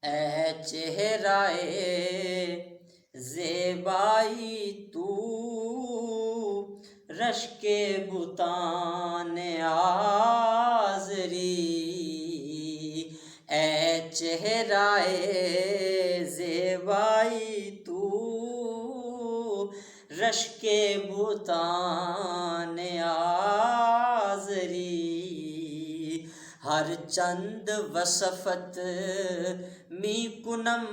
اے چہرائے زیبائی تو رشک بتان آزری، اے چہرائے زیبائی تو رشک بتان آزری، ہر چند وصفت می کنم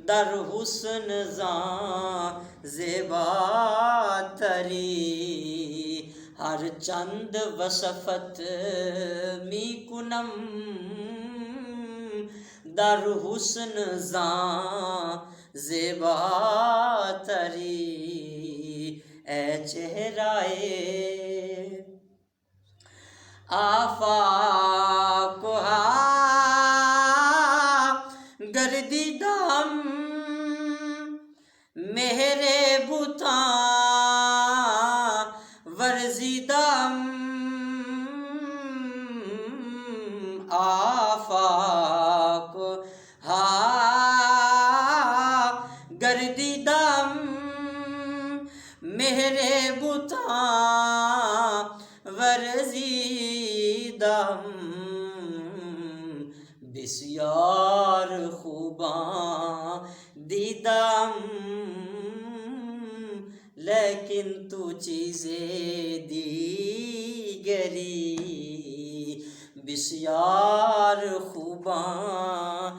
در حسن زاں زیباتری، ہر چند وصفت می کنم در حسن زاں زیباتری، اے چہرائے آفاق گردیدم مہر بتاں ورزیدم، آفاق گردیدم مہر بتاں ورزیدم، بسیار خوباں دیدم لیکن تو چیزیں دیگری، بسیار خوباں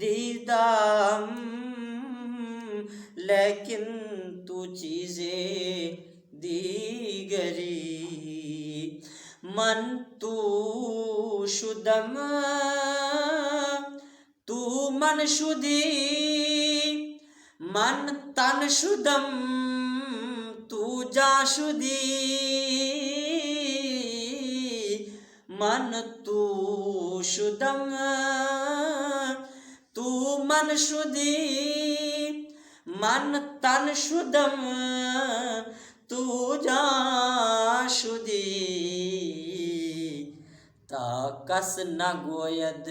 دیدم لیکن تو چیزیں دیگری، من تو شدم تو من شدی، من تن شدم تو جان شدی، من تو شدم تو من شدی، من تن شدم تو جان شدی، تا کس نگوید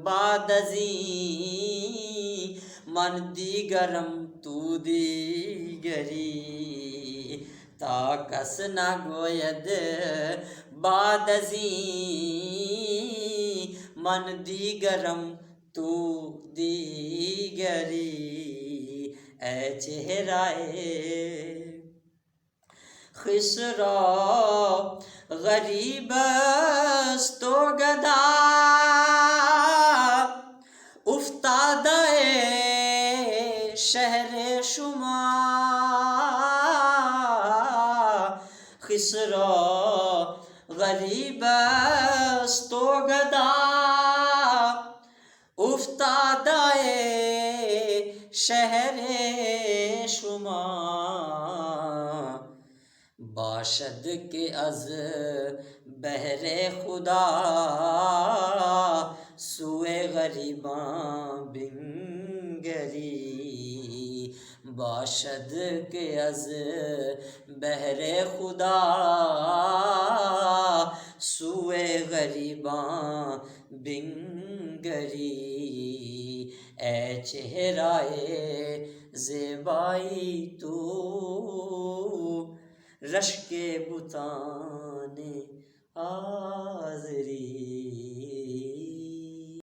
بعد ازیں من دیگرم تو دیگری، تا کس نگوید بعد ازیں من دیگرم تو دیگری، اے چہرائے خسرو غریب است و گدا افتاده شهر شما، خسرو غریب است و گدا افتاده شهر شما، باشد کہ از بہر خدا سوئے غریباں بنگری، باشد کہ از بہر خدا سوئے غریباں بنگری، اے چہرائے زیبائی تو رشک بتان آزری۔